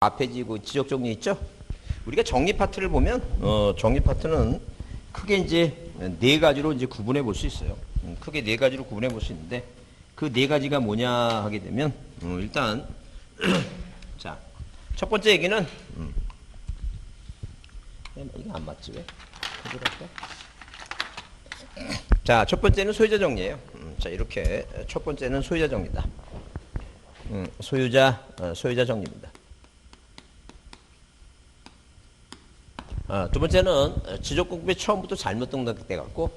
앞에 지적 정리 있죠? 우리가 정리 파트를 보면 정리 파트는 크게 이제 네 가지로 이제 구분해 볼 수 있어요. 크게 네 가지로 구분해 볼 수 있는데 그 네 가지가 뭐냐 하게 되면 일단 자, 첫 번째 얘기는 이거 안 맞지 왜? 자, 첫 번째는 소유자 정리예요. 자, 이렇게 첫 번째는 소유자 정리다. 소유자 정리입니다. 두 번째는 지적공급이 처음부터 잘못 등록돼 갖고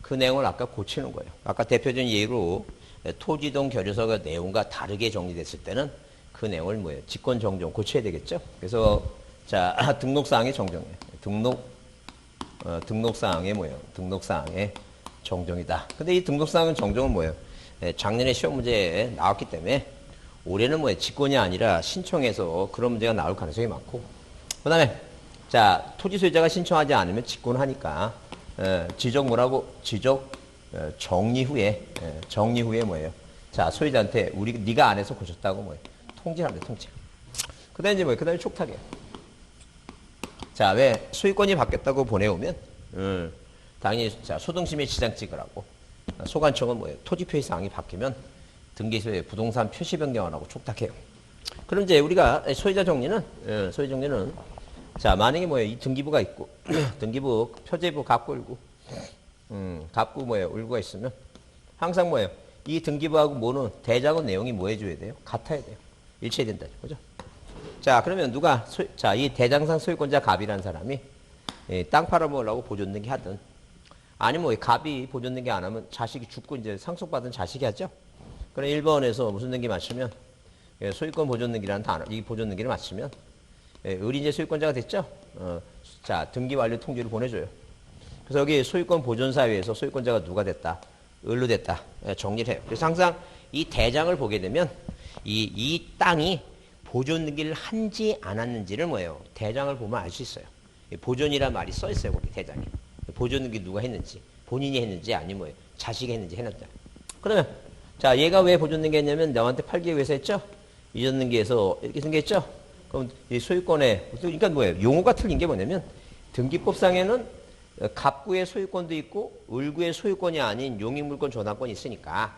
그 내용을 아까 고치는 거예요. 아까 대표적인 예로 토지동 결의서가 내용과 다르게 정리됐을 때는 그 내용을 뭐예요? 직권 정정 고쳐야 되겠죠. 그래서 자 등록사항의 정정이에요. 등록사항의 뭐예요? 등록사항의 정정이다. 근데 이 등록사항의 정정은 뭐예요? 작년에 시험 문제에 나왔기 때문에 올해는 뭐예요? 직권이 아니라 신청해서 그런 문제가 나올 가능성이 많고 그 다음에 자, 토지 소유자가 신청하지 않으면 직권하니까 지적 정리 후에 뭐예요? 자, 소유자한테 네가 안 해서 고쳤다고 뭐예요? 통지합니다, 통지. 그다음에 이제 뭐예요? 그다음에 촉탁이에요. 자, 왜 소유권이 바뀌었다고 보내오면 당연히 자 소등심의 지장 찍으라고. 소관청은 뭐예요? 토지 표시 사항이 바뀌면 등기소에 부동산 표시 변경을 하고 촉탁해요. 그럼 이제 우리가 소유자 정리는 자, 만약에 뭐예요? 이 등기부가 있고, 등기부, 표제부, 갑구을구, 갑구 뭐예요? 울구가 있으면, 항상 뭐예요? 이 등기부하고 뭐는 대장은 내용이 뭐 해줘야 돼요? 같아야 돼요. 일치해야 된다. 그죠? 자, 그러면 자, 이 대장상 소유권자 갑이라는 사람이 땅 팔아먹으려고 보존등기 하든, 아니면 뭐 갑이 보존등기 안 하면 자식이 죽고 이제 상속받은 자식이 하죠? 그럼 1번에서 무슨 등기 맞추면, 소유권 보존등기라는 단어, 이 보존등기를 맞추면, 의리인재 소유권자가 됐죠? 자, 등기 완료 통지를 보내줘요. 그래서 여기 소유권 보존사유에서 소유권자가 누가 됐다? 을로 됐다. 정리를 해요. 그래서 항상 이 대장을 보게 되면 이 땅이 보존 등기를 한지 안 했는지를 뭐예요? 대장을 보면 알 수 있어요. 보존이란 말이 써 있어요. 거기 대장에. 보존 등기 누가 했는지, 본인이 했는지 아니면 뭐예요? 자식이 했는지 해놨다. 그러면 자, 얘가 왜 보존 등기 했냐면 너한테 팔기 위해서 했죠? 이전 등기에서 이렇게 등기했죠? 그럼 이 소유권에 그러니까 뭐예요? 용어가 틀린 게 뭐냐면 등기법상에는 갑구의 소유권도 있고 을구의 소유권이 아닌 용익물권 전환권이 있으니까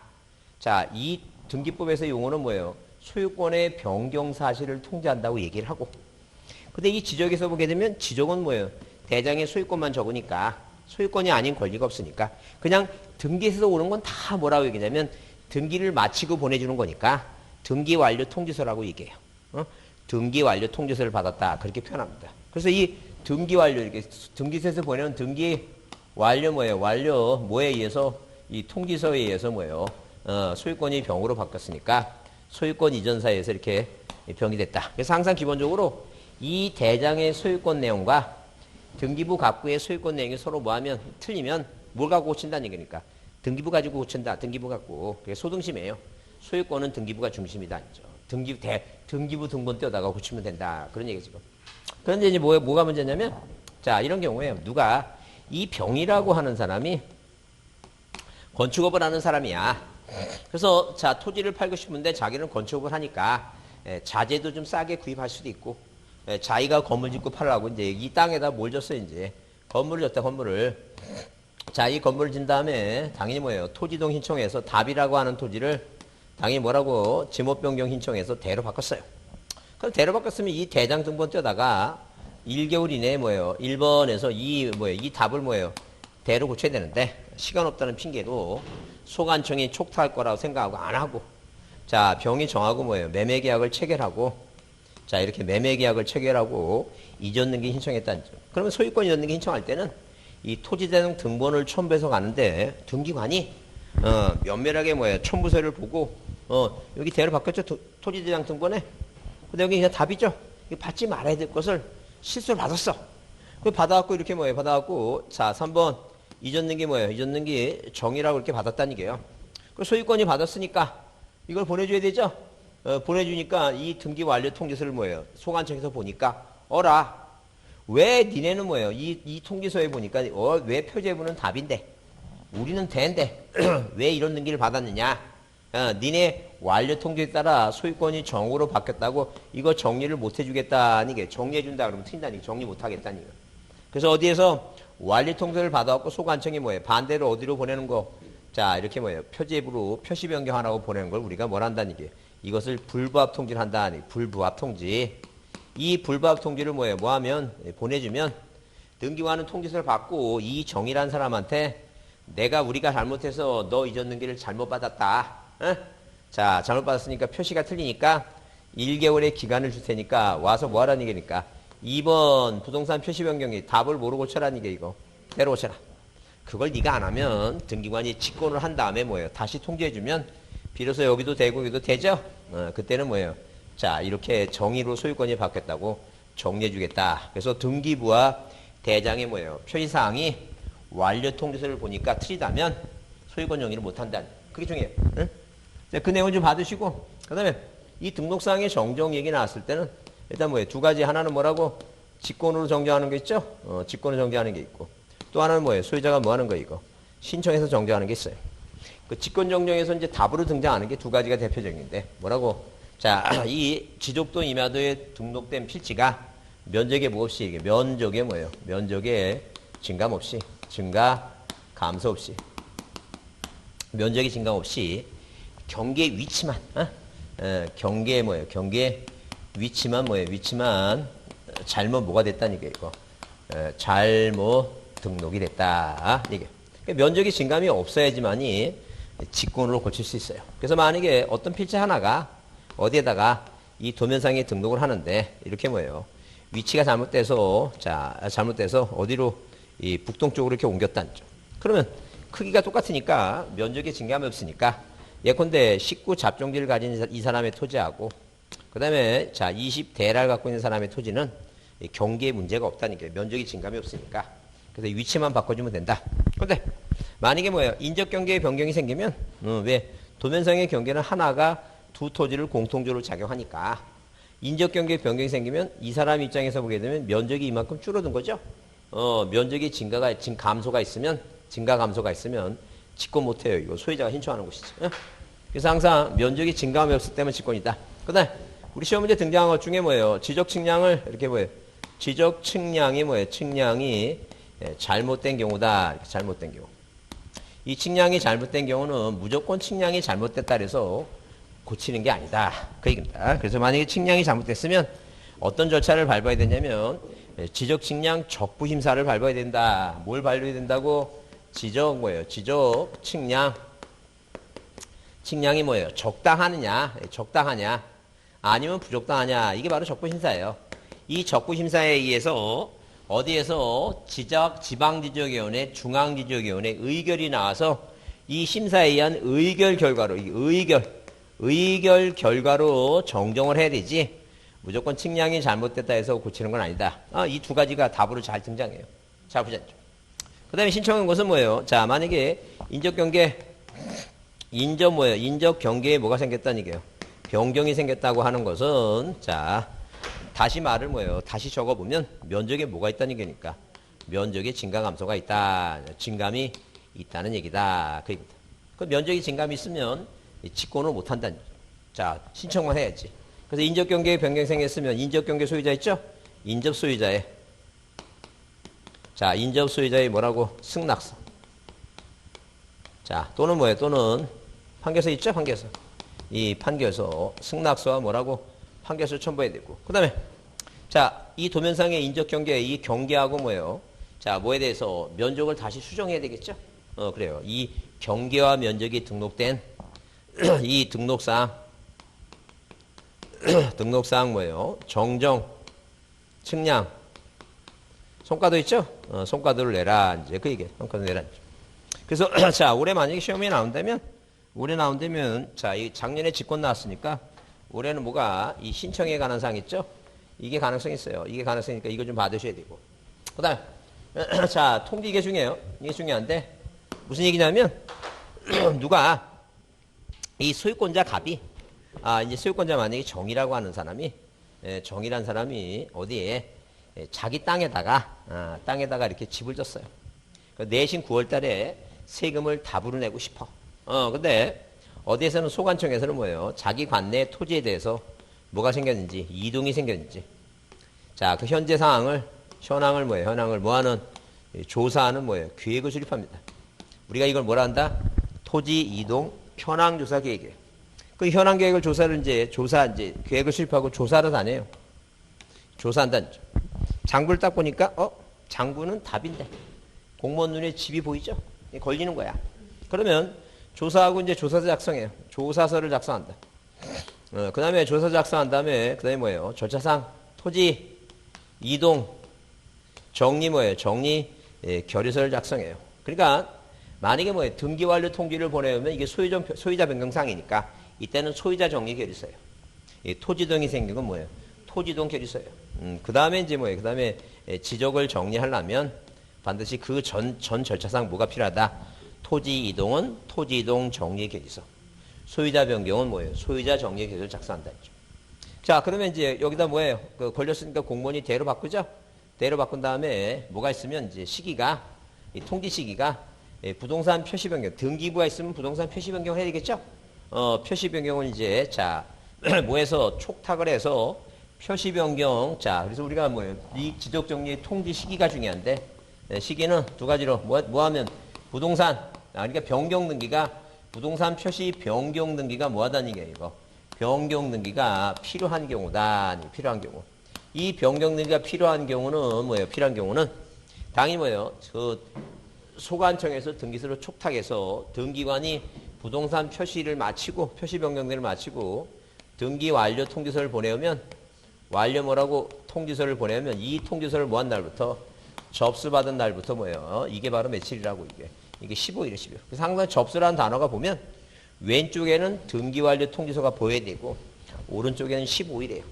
자, 이 등기법에서 용어는 뭐예요? 소유권의 변경 사실을 통지한다고 얘기를 하고 근데 이 지적에서 보게 되면 지적은 뭐예요? 대장의 소유권만 적으니까 소유권이 아닌 권리가 없으니까 그냥 등기에서 오는 건 다 뭐라고 얘기냐면 등기를 마치고 보내주는 거니까 등기 완료 통지서라고 얘기해요. 등기 완료 통지서를 받았다. 그렇게 표현합니다. 그래서 이 등기 완료, 이렇게 등기소에서 보내는 등기 완료 뭐예요? 완료 뭐에 의해서 이 통지서에 의해서 뭐예요? 소유권이 병으로 바뀌었으니까 소유권 이전사에서 이렇게 병이 됐다. 그래서 항상 기본적으로 이 대장의 소유권 내용과 등기부 갑구의 소유권 내용이 서로 뭐하면 틀리면 뭘 갖고 고친다는 얘기니까 등기부 가지고 고친다. 등기부 갖고 그게 소등심이에요. 소유권은 등기부가 중심이다. 등기부 등본 떼어다가 고치면 된다. 그런 얘기죠. 그런데 이제 뭐가 문제냐면, 자, 이런 경우에 누가 이 병이라고 하는 사람이 건축업을 하는 사람이야. 그래서 자, 토지를 팔고 싶은데 자기는 건축업을 하니까 자재도 좀 싸게 구입할 수도 있고, 자기가 건물 짓고 팔라고 이제 이 땅에다 뭘 줬어, 이제. 건물을 줬다, 건물을. 자, 이 건물을 진 다음에 당연히 뭐예요? 토지동 신청해서 답이라고 하는 토지를 당연히 뭐라고 지목 변경 신청해서 대로 바꿨어요. 그럼 대로 바꿨으면 이 대장 등본 떼다가 1개월 이내에 뭐예요? 1번에서 이 답을 뭐예요? 대로 고쳐야 되는데 시간 없다는 핑계로 소관청이 촉탁할 거라고 생각하고 안 하고 자, 병이 정하고 뭐예요? 매매계약을 체결하고 자, 이렇게 매매계약을 체결하고 이전 등기 신청했다는 점. 그러면 소유권 이전 등기 신청할 때는 이 토지대장 등본을 첨부해서 가는데 등기관이 면밀하게 뭐예요? 첨부서를 보고 여기 대로 바뀌었죠? 토지대장 등본에. 근데 여기 그냥 답이죠? 받지 말아야 될 것을 실수를 받았어. 그 받아갖고 이렇게 뭐예요? 받아갖고 자, 3번 이전 등기 뭐예요? 이전 등기 정의라고 이렇게 받았다는 얘기예요. 그 소유권이 받았으니까 이걸 보내줘야 되죠? 보내주니까 이 등기 완료 통지서를 뭐예요? 소관청에서 보니까 왜 니네는 뭐예요? 이 통지서에 보니까 왜 표제부는 답인데 우리는 대인데 왜 이런 등기를 받았느냐? 니네 완료 통지에 따라 소유권이 정으로 바뀌었다고 이거 정리를 못 해주겠다는 게 정리해준다 그러면 틀린다니 정리 못 하겠다니 거. 그래서 어디에서 완료 통지를 받아갖고 소관청이 뭐예요? 반대로 어디로 보내는 거? 자 이렇게 뭐예요? 표제부로 표시 변경하라고 보내는 걸 우리가 뭘 한다는 게 이것을 불부합 통지를 한다니 불부합 통지. 이 불부합 통지를 뭐예요? 뭐하면 보내주면 등기관은 통지서를 받고 이 정이란 사람한테 내가 우리가 잘못해서 너 이전등기를 잘못 받았다. 어? 자 잘못 받았으니까 표시가 틀리니까 1개월의 기간을 줄 테니까 와서 뭐 하라는 얘기니까 2번 부동산 표시 변경이 답을 모르고 고쳐라는 게 이거 내려 고쳐라. 그걸 네가 안 하면 등기관이 직권을 한 다음에 뭐예요? 다시 통지해주면 비로소 여기도 되고 여기도 되죠? 그때는 뭐예요? 자 이렇게 정의로 소유권이 바뀌었다고 정리해주겠다. 그래서 등기부와 대장의 뭐예요? 표시사항이 완료 통지서를 보니까 틀리다면 소유권 정의를 못한다는 그게 중요해요. 응? 그 내용 좀 받으시고 그 다음에 이 등록사항의 정정 얘기 나왔을 때는 일단 뭐예요? 두 가지 하나는 뭐라고? 직권으로 정정하는 게 있죠? 직권으로 정정하는 게 있고 또 하나는 뭐예요? 소유자가 뭐 하는 거 이거? 신청해서 정정하는 게 있어요. 그 직권 정정에서 이제 답으로 등장하는 게 두 가지가 대표적인데 뭐라고? 자, 이 지족도 임야도에 등록된 필지가 면적에 뭐 없이 이게 면적에 뭐예요? 면적에 증감 없이 증가 감소 없이 면적의 증감 없이 경계 위치만 경계 뭐예요? 경계 위치만 뭐예요? 위치만 잘못 뭐가 됐다는 게 이거 잘못 등록이 됐다 이게 그러니까 면적의 증감이 없어야지만이 직권으로 고칠 수 있어요. 그래서 만약에 어떤 필지 하나가 어디에다가 이 도면상에 등록을 하는데 이렇게 뭐예요? 위치가 잘못돼서 잘못돼서 어디로 이 북동쪽으로 이렇게 옮겼다는 점. 그러면 크기가 똑같으니까 면적의 증감이 없으니까 예컨대 19 잡종지를 가진 이 사람의 토지하고 그 다음에 자 20대라를 갖고 있는 사람의 토지는 경계에 문제가 없다니까요. 면적의 증감이 없으니까. 그래서 위치만 바꿔주면 된다. 그런데 만약에 뭐예요? 인적 경계의 변경이 생기면 왜 도면상의 경계는 하나가 두 토지를 공통적으로 작용하니까 인적 경계의 변경이 생기면 이 사람 입장에서 보게 되면 면적이 이만큼 줄어든 거죠. 면적의 감소가 있으면 증가 감소가 있으면 직권 못해요. 이거 소유자가 신청하는 것이죠. 그래서 항상 면적이 증감이 없을 때면 직권이다. 그다음 우리 시험 문제 등장한 것 중에 뭐예요? 지적 측량을 이렇게 뭐예요? 지적 측량이 뭐예요? 측량이 잘못된 경우다. 이렇게 잘못된 경우. 이 측량이 잘못된 경우는 무조건 측량이 잘못됐다 그래서 고치는 게 아니다. 그 얘기입니다. 그래서 만약에 측량이 잘못됐으면 어떤 절차를 밟아야 되냐면 지적 측량 적부 심사를 밟아야 된다. 뭘 밟아야 된다고? 지적 뭐예요? 지적 측량. 측량이 뭐예요? 적당하느냐? 적당하냐? 아니면 부적당하냐? 이게 바로 적부 심사예요. 이 적부 심사에 의해서 어디에서 지방지적위원회, 중앙지적위원회 의결이 나와서 이 심사에 의한 의결 결과로 의결 결과로 정정을 해야 되지 무조건 측량이 잘못됐다 해서 고치는 건 아니다. 이 두 가지가 답으로 잘 등장해요. 잘 보자. 그 다음에 신청한 것은 뭐예요? 자, 만약에 인적경계 인적경계에 뭐가 생겼다는 얘기예요? 변경이 생겼다고 하는 것은 자 다시 말을 뭐예요? 다시 적어보면 면적에 뭐가 있다는 얘기니까 면적에 증가 감소가 있다. 증감이 있다는 얘기다. 그 얘기다. 그 면적이 증감이 있으면 직권을 못한다는 얘기죠. 자 신청만 해야지. 그래서 인적경계에 변경이 생겼으면 인적경계 소유자 있죠? 인접소유자의 자 인접소유자의 뭐라고? 승낙서. 자 또는 뭐예요? 또는 판결서 있죠? 판결서. 이 판결서 승낙서와 뭐라고? 판결서 첨부해야 되고. 그 다음에 자 이 도면상의 인적경계 이 경계하고 뭐예요? 자 뭐에 대해서 면적을 다시 수정해야 되겠죠? 그래요. 이 경계와 면적이 등록된 이 등록사항 뭐예요? 정정, 측량, 성과도 있죠? 성과도를 내라. 이제 그 얘기예요. 성과도 내라. 그래서 자 올해 만약에 시험이 나온다면 자 이 작년에 직권 나왔으니까 올해는 뭐가 이 신청에 관한 사항 있죠? 이게 가능성이 있어요. 이게 가능성이니까 이거 좀 받으셔야 되고. 그 다음 자 통지 이게 중요해요. 이게 중요한데 무슨 얘기냐면 누가 이 소유권자 갑이 이제 소유권자 만약에 정이라고 하는 사람이 정이란 사람이 어디에 자기 땅에다가 이렇게 집을 졌어요. 내신 9월 달에 세금을 답으로 내고 싶어. 근데 어디에서는 소관청에서는 뭐예요? 자기 관내 토지에 대해서 뭐가 생겼는지, 이동이 생겼는지. 자, 그 현재 상황을, 현황을 뭐예요? 현황을 뭐하는, 조사하는 뭐예요? 계획을 수립합니다. 우리가 이걸 뭐라 한다? 토지 이동 현황 조사 계획이에요. 그 현황 계획을 조사를 이제, 계획을 수립하고 조사를 다녀요. 조사한다는 점. 장부를 딱 보니까, 장부는 답인데. 공무원 눈에 집이 보이죠? 걸리는 거야. 그러면 조사하고 이제 조사서 작성해요. 조사서를 작성한다. 그 다음에 조사서 작성한 다음에, 그 다음에 뭐예요? 절차상 토지 이동 정리 뭐예요? 정리 결의서를 작성해요. 그러니까 만약에 뭐예요? 등기 완료 통지를 보내면 이게 소유자 변경상이니까 이때는 소유자 정리 결의서예요. 토지 등이 생긴 건 뭐예요? 토지동 결의서예요. 그 다음에 이제 뭐예요? 그 다음에 지적을 정리하려면 반드시 그 전 절차상 뭐가 필요하다? 토지 이동은 토지 이동 정리 결의서. 소유자 변경은 뭐예요? 소유자 정리 결의서를 작성한다 했죠. 자, 그러면 이제 여기다 뭐예요? 걸렸으니까 공무원이 대로 바꾸죠? 대로 바꾼 다음에 뭐가 있으면 이제 시기가, 이 통지 시기가 부동산 표시 변경, 등기부가 있으면 부동산 표시 변경 해야 되겠죠? 표시 변경은 이제, 자, 뭐해서 촉탁을 해서 표시 변경, 자, 그래서 우리가 뭐예요? 이 지적 정리의 통지 시기가 중요한데, 시기는 두 가지로, 뭐 하면 부동산, 그러니까 변경 등기가, 부동산 표시 변경 등기가 뭐 하다는 얘기예요, 이거. 변경 등기가 필요한 경우다. 필요한 경우. 이 변경 등기가 필요한 경우는 뭐예요? 필요한 경우는 당연히 뭐예요? 소관청에서 등기소를 촉탁해서 등기관이 부동산 표시를 마치고 표시 변경 등을 마치고 등기 완료 통지서를 보내오면 완료 뭐라고 통지서를 보내면 이 통지서를 뭐 한 날부터 접수받은 날부터 뭐예요? 이게 바로 며칠이라고 이게 15일이에요. 15일. 그래서 항상 접수라는 단어가 보면 왼쪽에는 등기완료 통지서가 보여야 되고 오른쪽에는 15일이에요.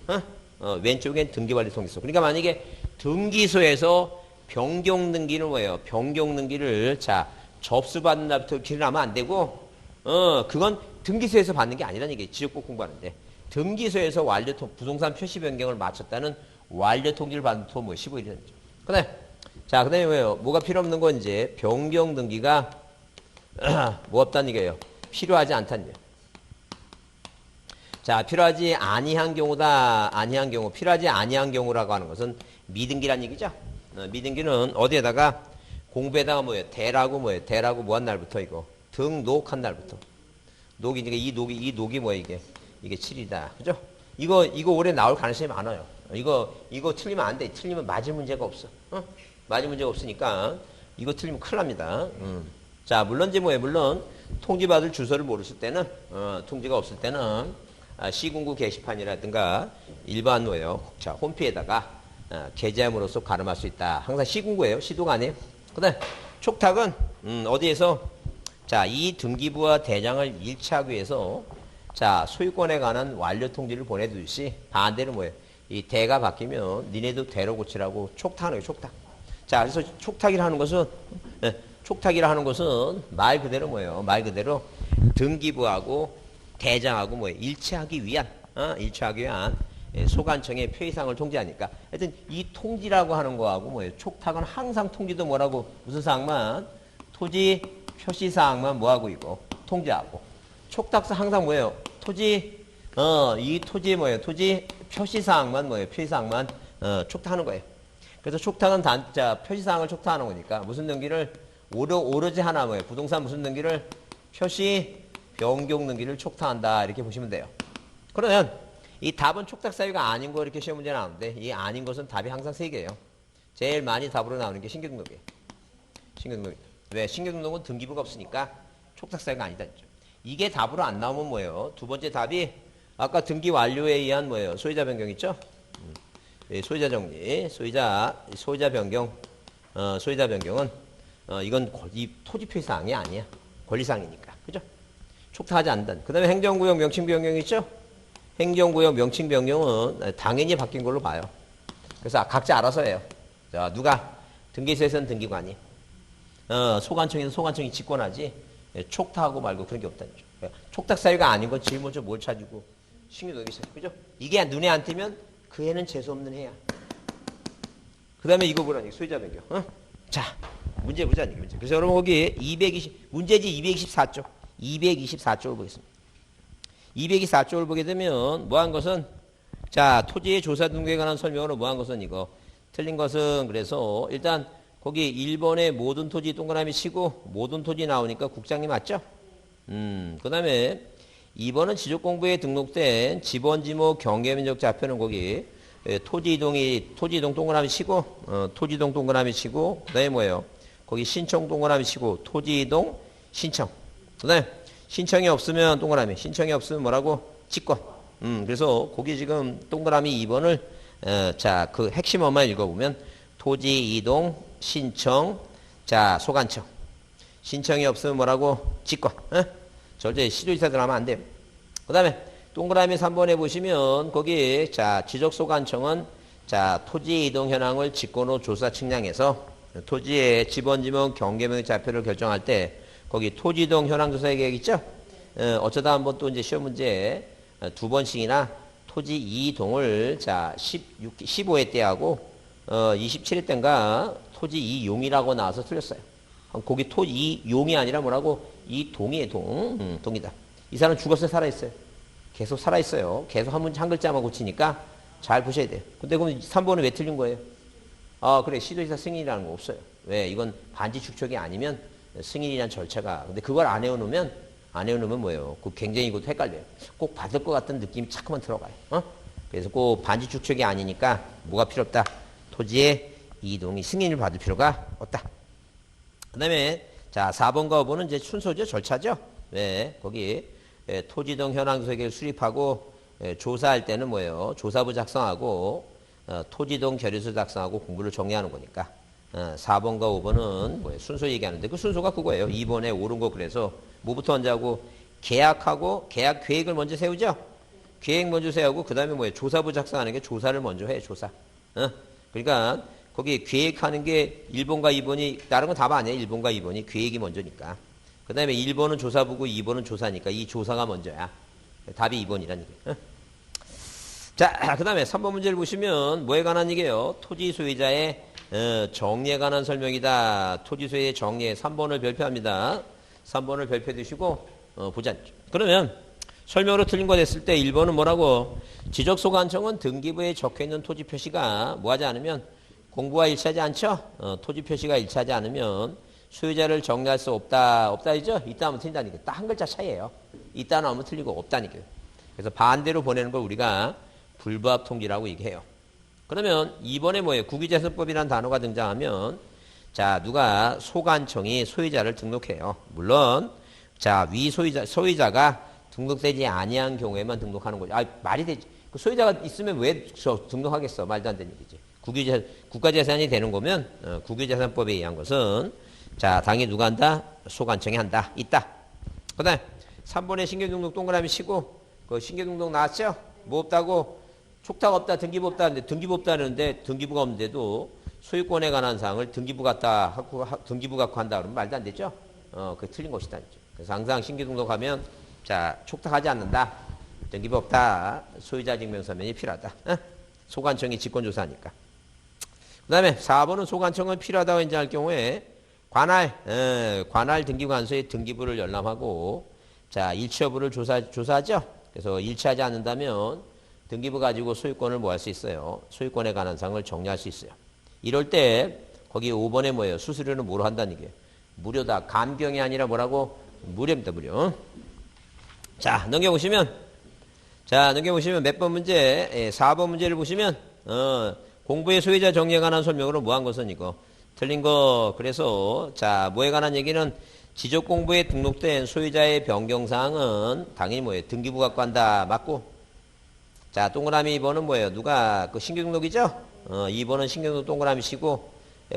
왼쪽엔 등기완료 통지서. 그러니까 만약에 등기소에서 변경 등기를 뭐예요? 변경 등기를 자 접수받는 날부터 기록하면 안 되고 그건 등기소에서 받는 게 아니라는 얘기예요. 지역법 공부하는데 등기소에서 완료 부동산 표시 변경을 마쳤다는 완료 통지를 받는 또 뭐 15일이라는 거죠. 그다음에 자 그다음에 뭐예요? 뭐가 필요 없는 건 이제 변경 등기가 뭐 없다는 얘기예요. 필요하지 않다는 얘기예요. 자, 필요하지 아니한 경우다. 아니한 경우. 필요하지 아니한 경우라고 하는 것은 미등기란 얘기죠. 미등기는 어디에다가 공부에다가 뭐예요? 대라고 뭐예요? 대라고 뭐 한 날부터 이거 등록한 날부터. 녹이니까 이 녹이 뭐예요? 이게 7이다. 그죠? 이거 올해 나올 가능성이 많아요. 이거 틀리면 안 돼. 틀리면 맞을 문제가 없어. 맞을 문제가 없으니까 이거 틀리면 큰일 납니다. 자, 물론 이제 뭐예요? 물론 통지받을 주소를 모르실 때는 통지가 없을 때는 시군구 게시판이라든가 일반 뭐예요? 자, 홈피에다가 게재함으로써 가름할 수 있다. 항상 시군구예요. 시도가 아니에요. 그다음 촉탁은 어디에서 자, 이 등기부와 대장을 일치하기 위해서 자, 소유권에 관한 완료 통지를 보내듯이 반대로 뭐예요? 이 대가 바뀌면 니네도 대로 고치라고 촉탁하는 거예요. 촉탁. 자, 그래서 촉탁이라 하는 것은 촉탁이라 하는 것은 말 그대로 뭐예요? 말 그대로 등기부하고 대장하고 뭐예요? 일치하기 위한 소관청의 표의사항을 통지하니까 하여튼 이 통지라고 하는 거하고 뭐예요? 촉탁은 항상 통지도 뭐라고 무슨 사항만 토지 표시사항만 뭐하고 있고 통지하고 촉탁사 항상 뭐예요? 토지 이 토지 뭐예요? 토지 표시사항만 뭐예요? 표시사항만 촉탁하는 거예요. 그래서 촉탁은 단자 표시사항을 촉탁하는 거니까 무슨 등기를 오로지 하나 뭐예요? 부동산 무슨 등기를 표시 변경 등기를 촉탁한다 이렇게 보시면 돼요. 그러면 이 답은 촉탁 사유가 아닌 거 이렇게 시험 문제 나오는데 이 아닌 것은 답이 항상 3개예요. 제일 많이 답으로 나오는 게 신규등록이에요. 신규등록입니다. 왜? 신규등록은 등기부가 없으니까 촉탁 사유가 아니다. 이게 답으로 안 나오면 뭐예요? 두 번째 답이 아까 등기 완료에 의한 뭐예요? 소유자 변경 있죠? 소유자 정리, 소유자 변경, 소유자 변경은 이건 이 토지 표시사항이 아니야. 권리사항이니까. 그죠? 촉탁하지 않는다. 그 다음에 행정구역 명칭 변경 있죠? 행정구역 명칭 변경은 당연히 바뀐 걸로 봐요. 그래서 각자 알아서 해요. 자, 누가? 등기소에서는 등기관이. 소관청에서는 소관청이 직권하지. 촉탁하고 말고 그런 게 없다는 거죠. 촉탁 사유가 아닌 건 제일 먼저 뭘 찾고 신규 넣기 시작. 그죠? 이게 눈에 안 띄면 그 애는 재수없는 애야. 그 다음에 이거 보라니 소유자 변경. 자, 문제 보자니 문제. 그래서 여러분 거기 문제지 224쪽. 224쪽을 보겠습니다. 224쪽을 보게 되면 뭐 한 것은 자 토지의 조사 등록에 관한 설명으로 뭐 한 것은 이거 틀린 것은 그래서 일단 거기 1번에 모든 토지 동그라미 치고 모든 토지 나오니까 국장님 맞죠? 그 다음에 2번은 지적공부에 등록된 지번지목 경계면적 좌표는 거기 토지이동 동그라미 치고 토지이동 동그라미 치고 그 다음에 뭐예요? 거기 신청 동그라미 치고 토지이동 신청 그 다음에 신청이 없으면 동그라미 신청이 없으면 뭐라고? 직권 그래서 거기 지금 동그라미 2번을 자 그 핵심어만 읽어보면 토지이동 신청 자 소관청 신청이 없으면 뭐라고? 직권 절대 시도지사 들어가면 안 돼요. 그 다음에 동그라미 3번에 보시면 거기 자 지적소관청은 자 토지 이동 현황을 직권으로 조사 측량해서 토지의 지번지목 경계면 좌표를 결정할 때 거기 토지 이동 현황 조사 계획 있죠? 어쩌다 한번 또 이제 시험 문제 두 번씩이나 토지 이동을 자 15회 때 하고 27회 때인가 토지 이용이라고 나와서 틀렸어요. 거기 토지 이용이 아니라 뭐라고? 이동이에요, 동이다. 이 사람 죽었어요, 살아있어요? 계속 살아있어요. 계속 한 글자만 고치니까 잘 보셔야 돼요. 근데 그럼 3번은 왜 틀린 거예요? 아, 그래. 시도지사 승인이라는 거 없어요. 왜? 이건 반지 축척이 아니면 승인이라는 절차가. 근데 그걸 안 해놓으면 뭐예요? 그 굉장히 이것도 헷갈려요. 꼭 받을 것 같은 느낌이 자꾸만 들어가요. 그래서 꼭 반지 축척이 아니니까 뭐가 필요 없다? 토지의 이동이 승인을 받을 필요가 없다. 그 다음에 자 4번과 5번은 이제 순서죠. 절차죠. 왜? 거기 토지동 현황조사계획을 수립하고 조사할 때는 뭐예요? 조사부 작성하고 토지동 결의서 작성하고 공부를 정리하는 거니까 4번과 5번은 뭐예요? 순서 얘기하는데 그 순서가 그거예요. 2번에 옳은 거 그래서 뭐부터 먼저 하고 계약하고 계약 계획을 먼저 세우죠. 계획 먼저 세우고 그 다음에 뭐예요? 조사부 작성하는 게 조사를 먼저 해. 조사. 그러니까 거기 계획하는 게 1번과 2번이 다른 건 답 아니에요. 1번과 2번이 계획이 먼저니까. 그 다음에 1번은 조사부고 2번은 조사니까 이 조사가 먼저야. 답이 2번이라는 얘기예요. 자, 그 다음에 3번 문제를 보시면 뭐에 관한 얘기예요? 토지 소유자의 정리에 관한 설명이다. 토지 소유의 정리에 3번을 별표합니다. 3번을 별표해 두시고 보자. 그러면 설명으로 틀린 거 됐을 때 1번은 뭐라고? 지적소관청은 등기부에 적혀있는 토지 표시가 뭐하지 않으면 공부와 일치하지 않죠? 토지 표시가 일치하지 않으면 소유자를 정리할 수 없다. 없다이죠? 있다 하면 틀린다니까. 딱 한 글자 차이예요. 있다 나오면 틀리고 없다니까요. 그래서 반대로 보내는 걸 우리가 불부합 통지라고 얘기해요. 그러면 2번에 뭐예요? 국유재산법이라는 단어가 등장하면 자 누가 소관청이 소유자를 등록해요. 물론 자 위 소유자가 등록되지 아니한 경우에만 등록하는 거죠. 아 말이 되지. 그 소유자가 있으면 왜 등록하겠어? 말도 안 되는 얘기지. 국가재산이 되는 거면 국유재산법에 의한 것은 자 당연히 누가 한다? 소관청이 한다. 있다. 그 다음에 3번에 신규등록 동그라미 치고 그 신규등록 나왔죠? 뭐 없다고? 촉탁 없다. 등기부 없다. 하는데 등기부 없다는데 등기부가 없는데도 소유권에 관한 사항을 등기부 갖고 한다 그러면 말도 안 되죠? 그게 틀린 것이다. 그래서 항상 신규등록하면 자 촉탁하지 않는다. 등기부 없다. 소유자 증명서면이 필요하다. 소관청이 직권조사하니까. 그 다음에 4번은 소관청은 필요하다고 인정할 경우에 관할 등기관서에 등기부를 열람하고 자 일치 여부를 조사하죠. 그래서 일치하지 않는다면 등기부 가지고 소유권을 뭐 할 수 있어요? 소유권에 관한 사항을 정리할 수 있어요. 이럴 때 거기 5번에 뭐예요? 수수료는 뭐로 한다는 얘기예요? 무료다. 감경이 아니라 뭐라고? 무료입니다. 무료. 자 넘겨보시면 몇 번 문제? 4번 문제를 보시면 공부의 소유자 정리에 관한 설명으로 뭐 한 것은 이거 틀린 거. 그래서 자 뭐에 관한 얘기는 지적공부에 등록된 소유자의 변경사항은 당연히 뭐예요? 등기부 갖고 한다. 맞고 자 동그라미 2번은 뭐예요? 누가 그 신규등록이죠? 2번은 신규등록 동그라미 치고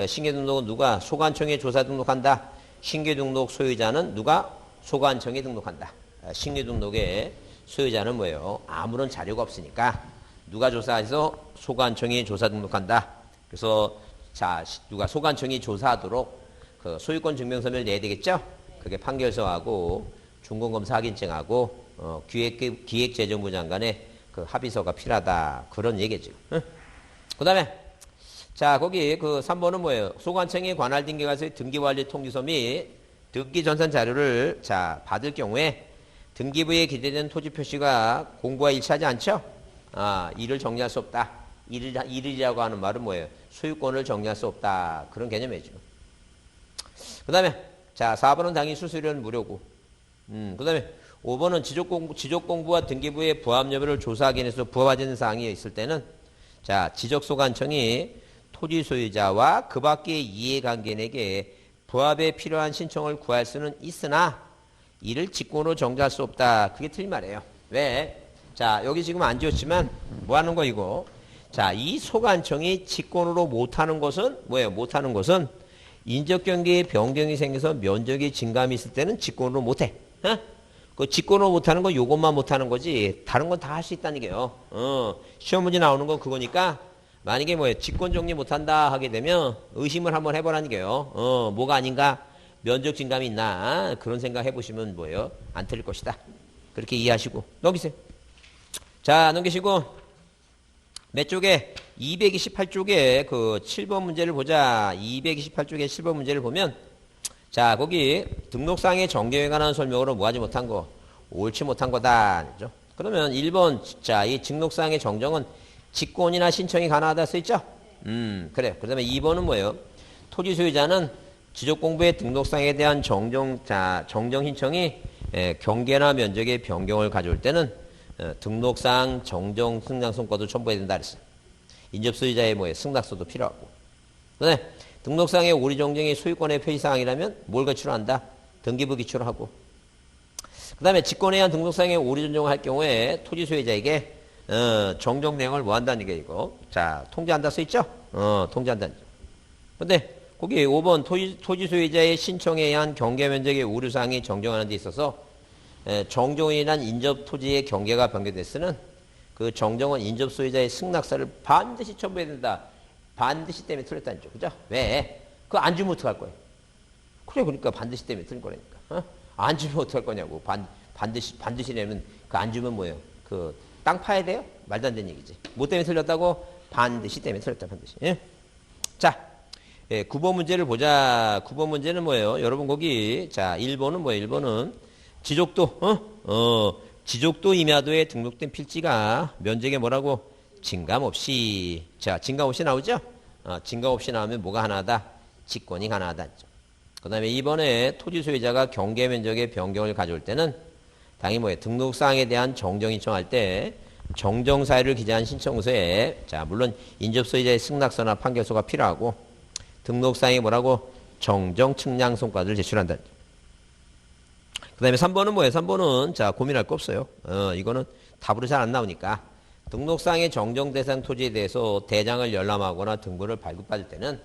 신규등록은 누가? 소관청에 조사 등록한다. 신규등록 소유자는 누가? 소관청에 등록한다. 신규등록의 소유자는 뭐예요? 아무런 자료가 없으니까 누가 조사해서 소관청이 조사 등록한다. 그래서 자 누가 소관청이 조사하도록 그 소유권 증명서를 내야 되겠죠? 그게 판결서하고 준공검사 확인증하고 기획재정부 장관의 그 합의서가 필요하다. 그런 얘기죠. 그 다음에 자 거기 그 3번은 뭐예요? 소관청이 관할 등기관서의 등기관리 통지서 및 등기 전산 자료를 자 받을 경우에 등기부에 기재된 토지 표시가 공부와 일치하지 않죠? 이를 정리할 수 없다. 이를이라고 하는 말은 뭐예요? 소유권을 정리할 수 없다. 그런 개념이죠. 그 다음에, 자, 4번은 당연히 수수료는 무료고. 그 다음에 5번은 지적공부와 등기부의 부합 여부를 조사하기 위해서 부합하는 사항이 있을 때는, 자, 지적소관청이 토지 소유자와 그 밖의 이해관계인에게 부합에 필요한 신청을 구할 수는 있으나, 이를 직권으로 정지할 수 없다. 그게 틀린 말이에요. 왜? 자, 여기 지금 안 지웠지만 뭐 하는 거 이거? 자, 이 소관청이 직권으로 못하는 것은 뭐예요? 못하는 것은 인적경계의 변경이 생겨서 면적이 증감이 있을 때는 직권으로 못해. 그 직권으로 못하는 건 요것만 못하는 거지 다른 건 다 할 수 있다는 게요. 시험 문제 나오는 건 그거니까 만약에 뭐예요? 직권 정리 못한다 하게 되면 의심을 한번 해보라는 게요. 뭐가 아닌가? 면적 증감이 있나? 그런 생각 해보시면 뭐예요? 안 틀릴 것이다. 그렇게 이해하시고 넘기세요. 자, 넘기시고 몇 쪽에 228쪽에 그 7번 문제를 보자. 228쪽에 7번 문제를 보면 자, 거기 등록상의 정경에 관한 설명으로 뭐 하지 못한 거, 옳지 못한 거다. 그죠? 그러면 1번 자, 이 등록상의 정정은 직권이나 신청이 가능하다 써있죠? 그래. 그 다음에 2번은 뭐예요? 토지 소유자는 지적공부의 등록상에 대한 정정 신청이 경계나 면적의 변경을 가져올 때는 등록상 정정 승낙선고도 첨부해야 된다 그랬어요. 인접소유자의 뭐예요? 승낙서도 필요하고. 그다음에 등록상의 오리 정정이 소유권의 표시사항이라면 뭘 기초로 한다? 등기부 기초로 하고. 그 다음에 직권에 의한 등록상의 오리 정정을 할 경우에 토지 소유자에게 정정 내용을 뭐 한다는 게 이거. 자, 통지한다 써있죠? 통지한다는 점. 근데 거기 5번 토지 소유자의 신청에 의한 경계 면적의 오류사항이 정정하는 데 있어서 정정인이란 인접 토지의 경계가 변경됐으는 그 정정은 인접 소유자의 승낙서를 반드시 첨부해야 된다. 반드시 때문에 틀렸다는 죠. 그죠? 왜? 그거 안 주면 어떡할 거예요? 그래, 그러니까 반드시 때문에 틀린 거라니까. 안 주면 어떡할 거냐고. 반드시 내면 그 안 주면 뭐예요? 그 땅 파야 돼요? 말도 안 되는 얘기지. 뭐 때문에 틀렸다고? 반드시 때문에 틀렸다, 반드시. 예? 자, 9번 문제를 보자. 9번 문제는 뭐예요? 여러분 거기, 자, 1번은 뭐예요? 1번은 지족도, 지족도 임야도에 등록된 필지가 면적에 뭐라고? 증감 없이. 자, 증감 없이 나오죠? 증감 없이 나오면 뭐가 하나다? 직권이 하나다. 그 다음에 2번에 토지 소유자가 경계 면적의 변경을 가져올 때는 당연히 뭐예요? 등록사항에 대한 정정 신청할 때 정정 사유를 기재한 신청서에 자, 물론 인접 소유자의 승낙서나 판결서가 필요하고 등록사항에 뭐라고? 정정 측량 성과를 제출한다. 그 다음에 3번은 뭐예요? 3번은 자, 고민할 거 없어요. 이거는 답으로 잘 안 나오니까 등록상의 정정 대상 토지에 대해서 대장을 열람하거나 등본을 발급받을 때는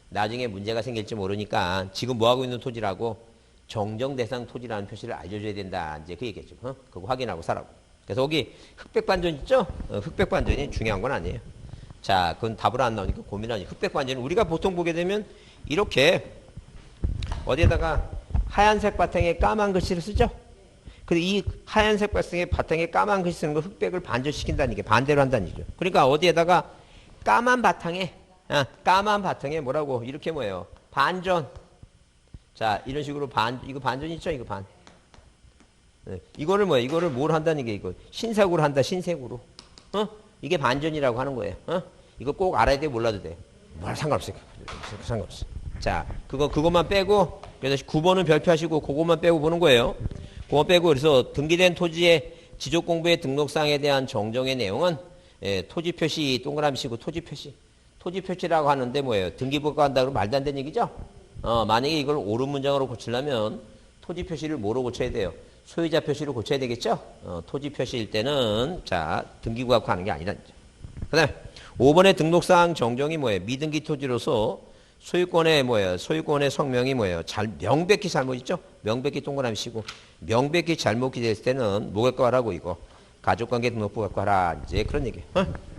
나중에 문제가 생길지 모르니까 지금 뭐하고 있는 토지라고 정정 대상 토지라는 표시를 알려줘야 된다. 이제 그 얘기죠. 그거 확인하고 사라고. 그래서 여기 흑백 반전 있죠? 흑백 반전이 중요한 건 아니에요. 자, 그건 답으로 안 나오니까 고민하니. 흑백 반전은 우리가 보통 보게 되면 이렇게 어디에다가 하얀색 바탕에 까만 글씨를 쓰죠? 근데 이 하얀색 바탕에 까만 글씨 쓰는 거 흑백을 반전시킨다는 게 반대로 한다는 얘기죠. 그러니까 어디에다가 까만 바탕에 뭐라고 이렇게 뭐예요? 반전. 자, 이런 식으로 이거 반전 있죠? 이거 반. 네. 이거를 뭐예요? 이거를 뭘 한다는 게 이거 신색으로 한다. 신색으로. 이게 반전이라고 하는 거예요. 이거 꼭 알아야 돼, 몰라도 돼. 뭐 상관없어요. 상관없어. 자, 그것만 빼고 그래서 9번은 별표하시고 그것만 빼고 보는 거예요. 그거 빼고 그래서 등기된 토지의 지적 공부의 등록사항에 대한 정정의 내용은 토지 표시 동그라미 치고 토지 표시라고 하는데 뭐예요? 등기부가 한다고 말도 안 되는 얘기죠? 만약에 이걸 옳은 문장으로 고치려면 토지 표시를 뭐로 고쳐야 돼요? 소유자 표시로 고쳐야 되겠죠? 토지 표시일 때는 자, 등기부가 하는 게 아니라. 그 다음에 5번의 등록사항 정정이 뭐예요? 미등기 토지로서 소유권의 뭐예요? 소유권의 성명이 뭐예요? 명백히 잘못 있죠? 명백히 동그라미 치고 명백히 잘못 기재했을 때는 뭐 갖고 하라고 이거 가족관계 등록부 갖고 하라 이제 그런 얘기예요.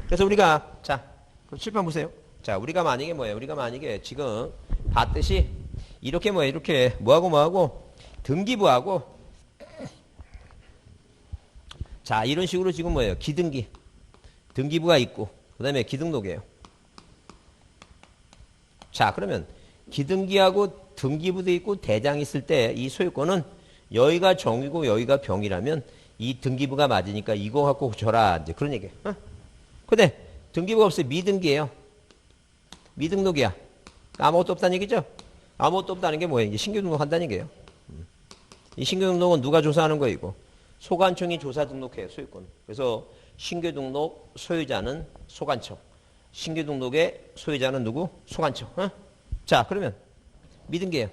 그래서 우리가 자 그럼 칠판 보세요. 자 우리가 만약에 뭐예요? 우리가 만약에 지금 봤듯이 이렇게 뭐예요? 이렇게 뭐하고 등기부하고 자 이런 식으로 지금 뭐예요? 등기부가 있고 그 다음에 기등록이에요. 자 그러면 기등기하고 등기부도 있고 대장이 있을 때 이 소유권은 여기가 정이고 여기가 병이라면 이 등기부가 맞으니까 이거 갖고 고쳐라. 이제 그런 얘기예요. 근데 등기부가 없어요. 미등기예요. 미등록이야. 아무것도 없다는 얘기죠? 아무것도 없다는 게 뭐예요? 이제 신규 등록한다는 얘기예요. 이 신규 등록은 누가 조사하는 거예요, 이거? 소관청이 조사 등록해요, 소유권. 그래서 신규 등록 소유자는 소관청. 신규 등록의 소유자는 누구? 소관청. 자, 그러면 미등기예요.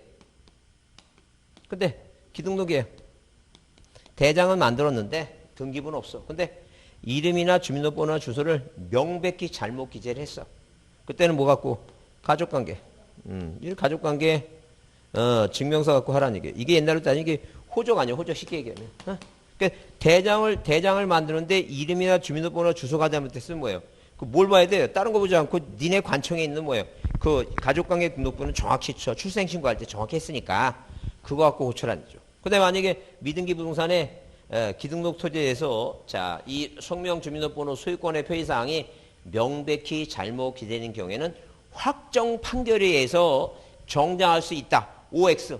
근데 기등록이에요. 대장은 만들었는데 등기부는 없어. 근데 이름이나 주민등록번호나 주소를 명백히 잘못 기재를 했어. 그때는 뭐 갖고? 가족관계. 이 가족관계 증명서 갖고 하라는 얘기예요. 이게 옛날로 따지면 이게 호적 아니에요. 호적 쉽게 얘기하면. 그러니까 대장을 만드는데 이름이나 주민등록번호 주소가 잘못됐으면 뭐예요? 그 뭘 봐야 돼요? 다른 거 보지 않고 니네 관청에 있는 뭐예요? 그 가족관계 등록부는 정확히 쳐. 출생신고할 때 정확히 했으니까 그거 갖고 고쳐라는 거죠. 그 다음에 만약에 미등기 부동산에 기등록 토지에서 자, 이 성명 주민등록번호 소유권의 표시사항이 명백히 잘못 기재된 경우에는 확정 판결에 의해서 정정할 수 있다. OX.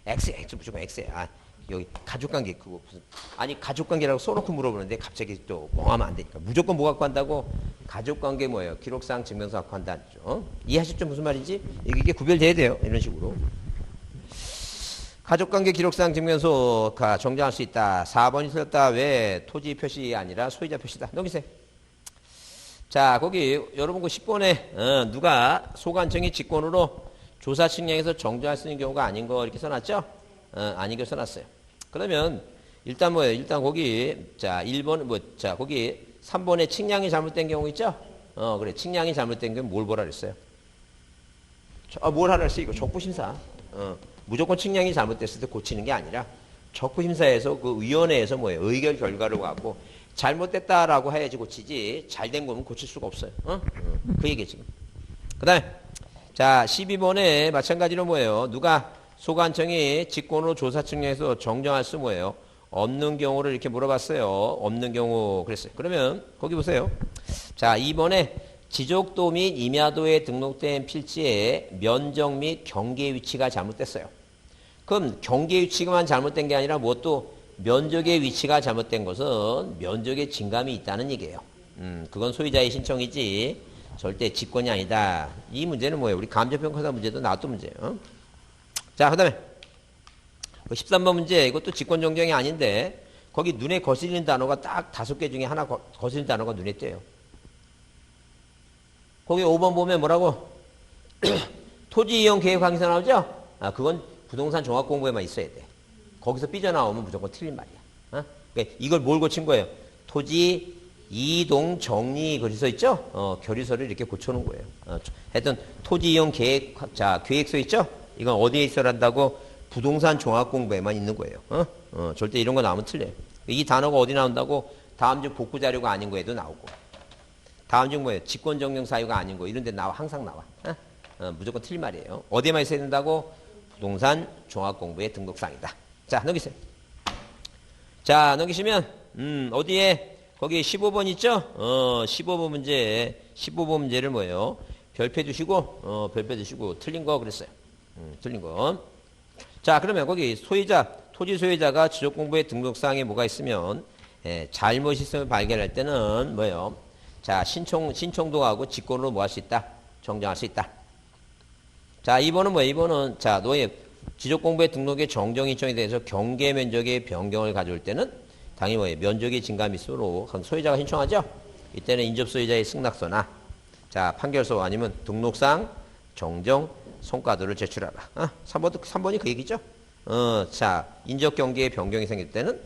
X 무조건 X야. 여기 가족관계 그거 무슨 아니 가족관계라고 써놓고 물어보는데 갑자기 또 멍하면 안 되니까 무조건 뭐 갖고 한다고? 가족관계 뭐예요? 기록상 증명서 갖고 한다는 죠. 이해하셨죠? 무슨 말인지? 이게 구별돼야 돼요. 이런 식으로. 가족관계 기록상 증명서가 정정할 수 있다. 4번이 틀렸다. 왜? 토지 표시 아니라 소유자 표시다. 넘기세요. 자, 거기 여러분 그 10번에 누가 소관청이 직권으로 조사 측량해서 정정할 수 있는 경우가 아닌 거 이렇게 써놨죠? 아니게 써놨어요. 그러면 일단 뭐예요? 일단 거기 자 1번 자 거기 3번에 측량이 잘못된 경우 있죠? 그래 측량이 잘못된 경우 뭘 보라 그랬어요? 뭘 하라 그랬어? 이거 적부심사. 무조건 측량이 잘못됐을 때 고치는 게 아니라 적부심사에서 그 위원회에서 뭐예요? 의결 결과를 갖고 잘못됐다라고 해야지 고치지 잘된 거면 고칠 수가 없어요. 그 얘기 지금. 그 다음에 자 12번에 마찬가지로 뭐예요? 누가 소관청이 직권으로 조사 측량해서 정정할 수 뭐예요? 없는 경우를 이렇게 물어봤어요. 없는 경우 그랬어요. 그러면 거기 보세요. 자 2번에 지적도 및 임야도에 등록된 필지의 면적 및 경계 위치가 잘못됐어요. 그럼 경계 위치만 잘못된 게 아니라 무엇도 면적의 위치가 잘못된 것은 면적의 증감이 있다는 얘기예요. 그건 소유자의 신청이지 절대 직권이 아니다. 이 문제는 뭐예요? 우리 감정평가사 문제도 나왔던 문제예요. 자, 그 다음에 13번 문제 이것도 직권정정이 아닌데 거기 눈에 거슬리는 단어가 딱 5개 중에 하나 거슬리는 단어가 눈에 띄어요. 거기 5번 보면 뭐라고? 토지이용 계획 확인서 나오죠? 그건 부동산 종합공부에만 있어야 돼. 거기서 삐져나오면 무조건 틀린 말이야. 그러니까 이걸 뭘 고친 거예요? 토지 이동 정리 거기서 있죠? 결의서를 이렇게 고쳐놓은 거예요. 하여튼 토지이용 계획 자 계획서 있죠? 이건 어디에 있어야 한다고? 부동산 종합공부에만 있는 거예요. 절대 이런 거 나오면 틀려요. 이 단어가 어디 나온다고? 다음 중 복구 자료가 아닌 거에도 나오고. 다음 중 뭐예요? 직권정령 사유가 아닌 거 이런 데 나와 항상 나와. 무조건 틀린 말이에요. 어디에만 있어야 된다고? 부동산 종합공부의 등록사항이다. 자, 넘기세요. 자, 넘기시면 어디에 거기 15번 있죠? 15번 문제를 뭐예요? 별표 주시고 별표 주시고 틀린 거 그랬어요. 틀린 거. 자, 그러면 거기 소유자, 토지 소유자가 지적공부의 등록사항에 뭐가 있으면 잘못이 있음을 발견할 때는 뭐예요? 자, 신청도 하고 직권으로 뭐 할 수 있다? 정정할 수 있다. 자, 2번은 뭐예요? 2번은 자, 너의 지적공부의 등록의 정정 신청에 대해서 경계 면적의 변경을 가져올 때는 당연히 뭐예요? 면적의 증감이 있으므로 소유자가 신청하죠? 이때는 인접소유자의 승낙서나 자, 판결서 아니면 등록상 정정 성과도를 제출하라. 3번이 그 얘기죠? 자, 인적 경계의 변경이 생길 때는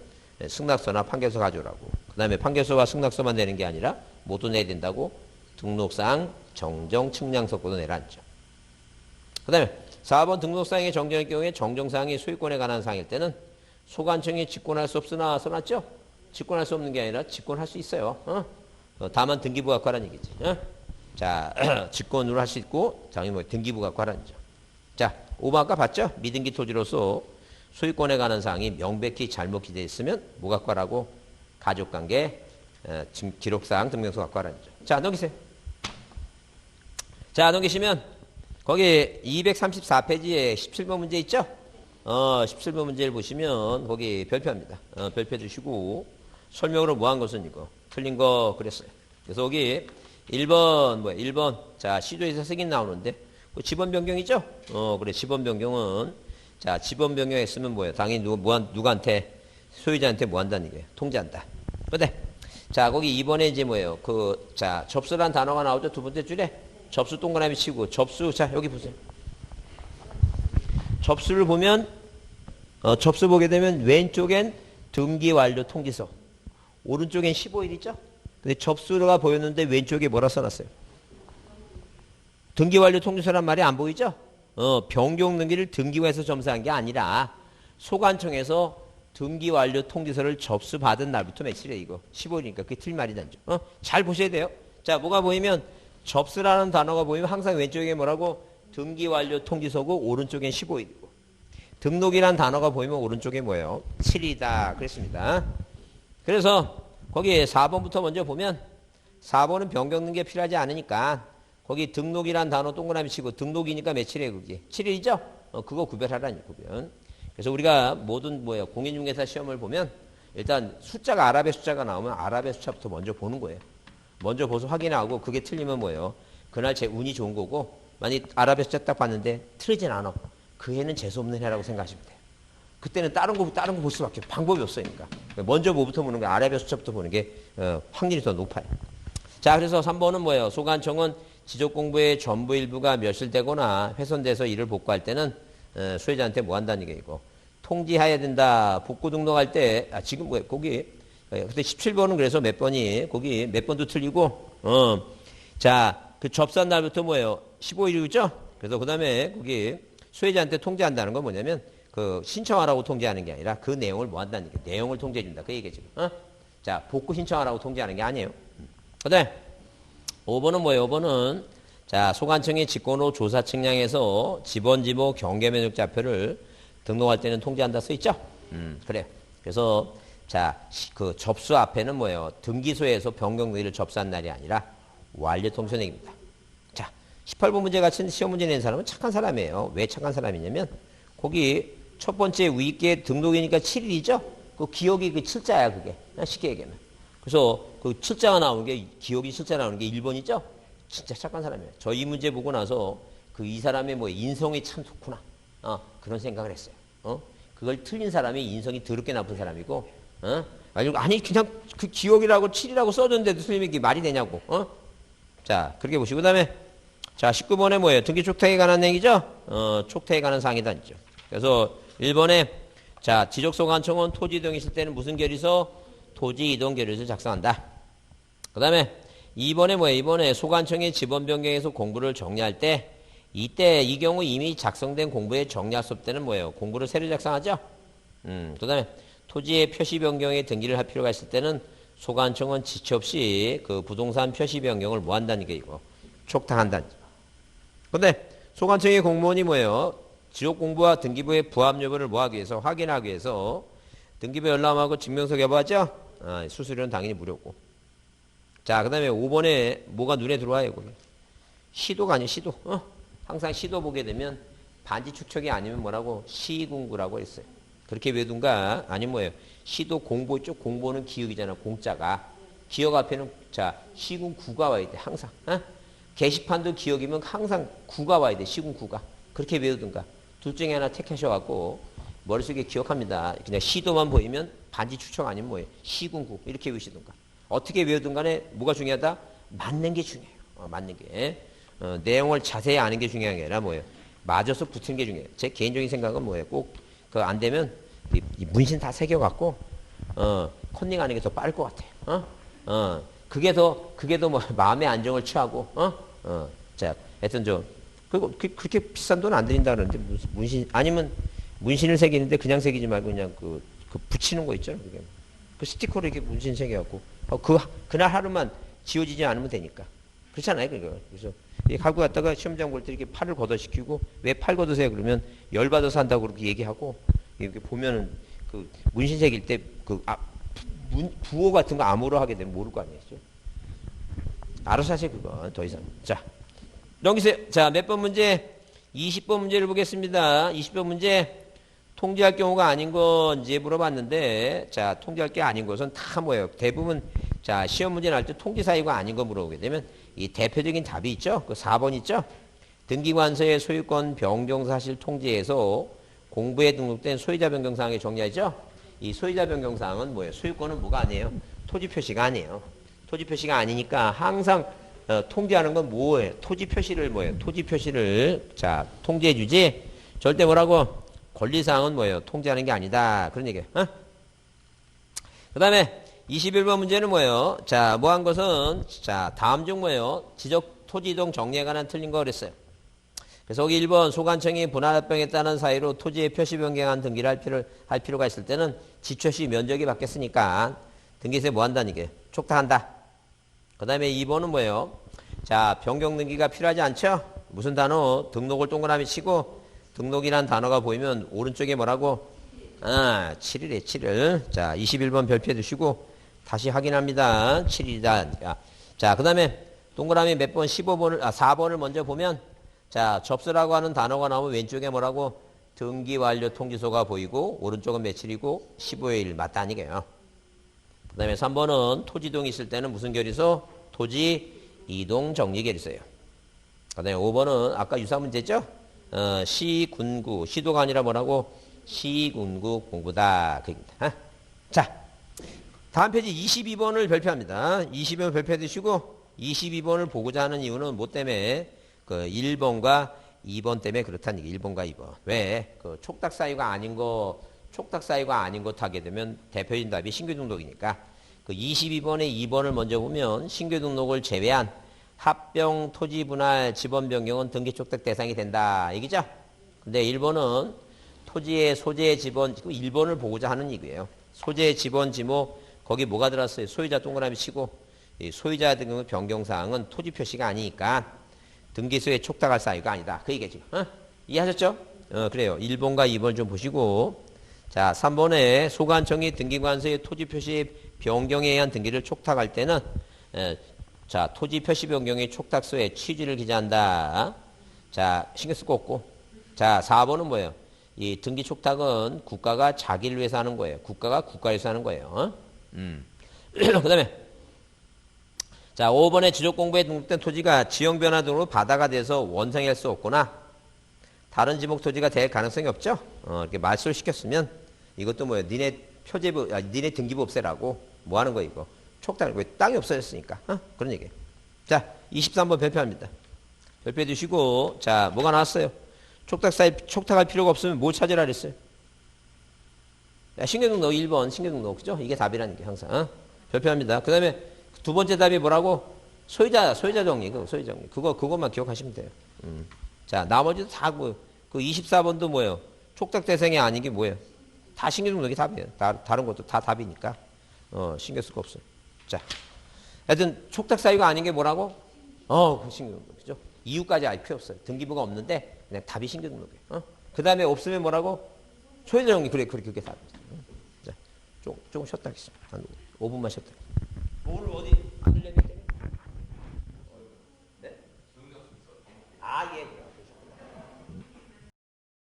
승낙서나 판결서 가져오라고. 그 다음에 판결서와 승낙서만 내는 게 아니라 모두 내야 된다고 등록상 정정 측량서고도 내라앉죠. 그 다음에 4번 등록상의 정정일 경우에 정정사항이 소유권에 관한 사항일 때는 소관청이 직권할 수 없으나 써놨죠? 직권할 수 없는 게 아니라 직권할 수 있어요. 다만 등기부 갖고 하라는 얘기지. 자, 직권으로 할 수 있고 당연히 뭐 등기부 갖고 하라는 거죠. 자, 5번 아까 봤죠? 미등기 토지로서 소유권에 관한 사항이 명백히 잘못 기재되어 있으면 뭐 갖고 하라고? 가족관계 기록사항 증명서 갖고 하라는 거죠. 자, 넘기세요. 자, 넘기시면 거기 234페이지에 17번 문제 있죠? 17번 문제를 보시면 거기 별표입니다. 별표 주시고 설명으로 뭐한 것은 이거 틀린 거 그랬어요. 그래서 여기 1번 뭐야 1번 자 시조에서 승인 나오는데 그 지번 변경이죠? 그래 지번 변경은 자 지번 변경했으면 뭐예요? 당연히 누구한테 소유자한테 뭐 한다는 얘기예요? 통지한다. 그래. 자 거기 2번에 이제 뭐예요? 그 자 접수란 단어가 나오죠? 두 번째 줄에 접수 동그라미 치고 접수 자 여기 보세요. 접수를 보면 접수 보게 되면 왼쪽엔 등기 완료 통지서 오른쪽엔 15일이죠? 근데 접수가 보였는데 왼쪽에 뭐라 써놨어요? 등기 완료 통지서란 말이 안 보이죠? 변경 등기를 등기부에서 점수한 게 아니라 소관청에서 등기 완료 통지서를 접수받은 날부터 며칠이에요 이거 15일이니까 그게 틀린 말이 단죠. 잘 보셔야 돼요. 자 뭐가 보이면 접수라는 단어가 보이면 항상 왼쪽에 뭐라고 등기 완료 통지서고 오른쪽엔 15일이고 등록이란 단어가 보이면 오른쪽에 뭐예요? 7이다 그랬습니다. 그래서 거기 4번부터 먼저 보면 4번은 변경 등기가 필요하지 않으니까 거기 등록이란 단어 동그라미 치고 등록이니까 며칠이에요 그게? 7일이죠? 그거 구별하라니 구별. 그래서 우리가 모든 뭐예요? 공인중개사 시험을 보면 일단 숫자가 아랍의 숫자가 나오면 아랍의 숫자부터 먼저 보는 거예요. 먼저 보서 확인하고 그게 틀리면 뭐예요? 그날 제 운이 좋은 거고 만약 아랍의 숫자 딱 봤는데 틀리진 않아. 그 해는 재수없는 해라고 생각하시면 돼요. 그때는 다른 거 볼 수밖에 방법이 없으니까. 먼저 뭐부터 보는 거 아랍의 숫자부터 보는 게 확률이 더 높아요. 자 그래서 3번은 뭐예요? 소관청은 지적공부의 전부 일부가 멸실되거나 훼손돼서 이를 복구할 때는 소유자한테 뭐 한다는 게 이거 통지해야 된다. 복구 등록할 때 지금 뭐예요? 거기 근데 17번은 그래서 몇 번이 거기 몇 번도 틀리고 자 그 접수한 날부터 뭐예요? 15일이죠? 그래서 그 다음에 거기 소유자한테 통지한다는 건 뭐냐면 그 신청하라고 통지하는 게 아니라 그 내용을 뭐 한다는 게 내용을 통지해준다. 그 얘기죠. 자 복구 신청하라고 통지하는 게 아니에요. 그 다음에 5번은 뭐예요? 5번은 자 소관청의 직권으로 조사 측량해서 지번지모 경계면적자표를 등록할 때는 통지한다 써있죠? 그래요. 그래서 자 그 접수 앞에는 뭐예요? 등기소에서 변경 등기를 접수한 날이 아니라 완료 통지내기입니다. 자 18번 문제 같은 시험 문제 낸 사람은 착한 사람이에요. 왜 착한 사람이냐면 거기 첫 번째 위계 등록이니까 7일이죠? 그 기억이 그 7자야 그게 쉽게 얘기하면. 그래서 그 7자가 나오는 게 기억이 7자 나오는 게 1번이죠? 진짜 착한 사람이에요. 저 이 문제 보고 나서 그 이 사람의 뭐 인성이 참 좋구나. 그런 생각을 했어요. 그걸 틀린 사람이 인성이 더럽게 나쁜 사람이고, 아니 그냥 그 기억이라고 7이라고 써줬는데도 틀리면 이게 말이 되냐고. 자 그렇게 보시고 그다음에 자 19번에 뭐예요? 등기 촉탁에 관한 얘기죠? 촉탁에 관한 사항이다 있죠. 그래서 1번에 자 지적소관청은 토지 이동이 있을 때는 무슨 결의서? 토지 이동 결의서를 작성한다. 그 다음에 2번에 뭐예요? 2번에 소관청의 지번 변경에서 공부를 정리할 때 이때 이 경우 이미 작성된 공부의 정리할 수 없을 때는 뭐예요? 공부를 새로 작성하죠? 그 다음에 토지의 표시 변경에 등기를 할 필요가 있을 때는 소관청은 지체 없이 그 부동산 표시 변경을 뭐 한다는 게 이거 촉탁한다는 거죠. 근데 소관청의 공무원이 뭐예요? 지적공부와 등기부의 부합 여부를 뭐 하기 위해서 확인하기 위해서 등기부 열람하고 증명서 개부하죠? 수수료는 당연히 무료고. 자, 그 다음에 5번에 뭐가 눈에 들어와요, 거기? 시도가 아니에요, 시도. 항상 시도 보게 되면 반지 축척이 아니면 뭐라고? 시군구라고 했어요. 그렇게 외둔가? 아니면 뭐예요? 시도 공보 쪽 공보는 기억이잖아, 공짜가. 기억 앞에는, 자, 시군구가 와야 돼, 항상. 게시판도 기억이면 항상 구가 와야 돼, 시군구가. 그렇게 외우든가. 둘 중에 하나 택하셔갖고, 머릿속에 기억합니다. 그냥 시도만 보이면 반지 추측 아니면 뭐예요? 시군구. 이렇게 외우시든가. 어떻게 외우든 간에 뭐가 중요하다? 맞는 게 중요해요. 맞는 게. 내용을 자세히 아는 게 중요한 게 아니라 뭐예요? 맞아서 붙은 게 중요해요. 제 개인적인 생각은 뭐예요? 꼭, 그 안 되면, 이 문신 다 새겨갖고, 컨닝하는 게 더 빠를 것 같아요. 그게 더 뭐, 마음의 안정을 취하고, 자, 하여튼 그렇게 비싼 돈 안 드린다 그러는데, 무슨 문신, 아니면 문신을 새기는데 그냥 새기지 말고 그냥 그 붙이는 거 있잖아요. 그게. 그 스티커로 이렇게 문신 새겨갖고, 그날 하루만 지워지지 않으면 되니까. 그렇잖아요, 그거. 그래서, 갖고 갔다가 시험장 볼 때 이렇게 팔을 걷어시키고, 왜 팔 걷으세요? 그러면 열받아서 한다고 그렇게 얘기하고, 이렇게 보면은, 그, 문신 새길 때, 부호 같은 거 암호로 하게 되면 모를 거 아니겠죠? 알아서 하세요, 그거. 더 이상. 자, 넘기세요. 자, 몇 번 문제? 20번 문제를 보겠습니다. 20번 문제. 통지할 경우가 아닌 건 이제 물어봤는데, 자, 통지할 게 아닌 것은 다 뭐예요? 대부분, 자, 시험 문제 날 때 통지 사유가 아닌 거 물어보게 되면 이 대표적인 답이 있죠? 그 4번 있죠? 등기관서의 소유권 변경 사실 통지에서 공부에 등록된 소유자 변경 사항의 정리하죠? 이 소유자 변경 사항은 뭐예요? 소유권은 뭐가 아니에요? 토지 표시가 아니에요. 토지 표시가 아니니까 항상 통지하는 건 뭐예요? 토지 표시를 뭐예요? 토지 표시를 자 통지해 주지. 절대 뭐라고? 권리사항은 뭐예요? 통지하는 게 아니다. 그런 얘기예요. 그 다음에 21번 문제는 뭐예요? 자, 뭐 한 것은 자 다음 중 뭐예요? 지적 토지 이동 정리에 관한 틀린 거 그랬어요. 그래서 거기 1번 소관청이 분할합병에 따른 사유로 토지의 표시 변경한 등기를 할 필요가 있을 때는 지표시 면적이 바뀌었으니까 등기소에 뭐 한다는 게 촉탁한다. 그 다음에 2번은 뭐예요? 자, 변경 등기가 필요하지 않죠? 무슨 단어? 등록을 동그라미 치고 등록이란 단어가 보이면 오른쪽에 뭐라고? 7일에 7일. 자, 21번 별표해 두시고 다시 확인합니다. 7일이다. 자, 그 다음에 동그라미 몇 번? 4번을 먼저 보면 자, 접수라고 하는 단어가 나오면 왼쪽에 뭐라고? 등기 완료 통지서가 보이고 오른쪽은 며칠이고 15의 1 맞다 아니게요. 그 다음에 3번은 토지 이동이 있을 때는 무슨 결의서? 토지 이동 정리 결의서예요. 그 다음에 5번은 아까 유사 문제죠? 시군구, 시도가 아니라 뭐라고? 시군구 공부다. 그 얘기입니다. 자, 다음 페이지 22번을 별표합니다. 22번 별표해 두시고 22번을 보고자 하는 이유는 뭐 때문에? 그 1번과 2번 때문에 그렇다는 얘기. 1번과 2번. 왜? 그 촉탁 사유가 아닌 것 하게 되면 대표적인 답이 신규 등록이니까. 그 22번에 2번을 먼저 보면 신규 등록을 제외한 합병, 토지 분할, 지번 변경은 등기 촉탁 대상이 된다. 얘기죠? 근데 1번은 토지의 소재, 지번, 1번을 보고자 하는 얘기예요. 소재, 지번, 지목, 거기 뭐가 들었어요? 소유자 동그라미 치고, 이 소유자 등의 변경사항은 토지 표시가 아니니까 등기소에 촉탁할 사유가 아니다. 그 얘기죠. 이해하셨죠? 그래요. 1번과 2번 좀 보시고. 자, 3번에 소관청이 등기관서의 토지 표시 변경에 의한 등기를 촉탁할 때는, 자, 토지 표시 변경의 촉탁서에 취지를 기재한다. 자, 신경 쓸 거 없고. 자, 4번은 뭐예요? 이 등기 촉탁은 국가가 자기를 위해서 하는 거예요. 국가가 국가를 위해서 하는 거예요. 그 다음에, 자, 5번에 지적공부에 등록된 토지가 지형변화 등으로 바다가 돼서 원상할 수 없거나 다른 지목 토지가 될 가능성이 없죠. 이렇게 말소를 시켰으면 이것도 뭐예요? 니네 니네 등기부 없애라고 뭐 하는 거 이거? 촉탁, 왜 땅이 없어졌으니까. 그런 얘기예요. 자, 23번 별표합니다. 별표해 두시고, 자, 뭐가 나왔어요? 촉탁할 필요가 없으면 뭘 찾으라 그랬어요? 신규등록 1번, 신규등록, 그죠? 이게 답이라는 게 항상. 별표합니다. 그 다음에 두 번째 답이 뭐라고? 소유자 정리, 소유자 정리. 그것만 기억하시면 돼요. 자, 나머지도 다 그 24번도 뭐예요? 촉탁 대상이 아닌 게 뭐예요? 다 신규등록이 답이에요. 다른 것도 다 답이니까. 신경 쓸 거 없어요. 자, 하여튼 촉탁 사유가 아닌 게 뭐라고? 그 신규등록, 그죠? 이유까지 알 필요 없어요. 등기부가 없는데 그냥 답이 신규등록이에요. 그 다음에 없으면 뭐라고? 소유자 정리, 그렇게 답입니다. 자, 조금 쉬었다 하겠습니다. 한 5분만 쉬었다. 오늘 어디?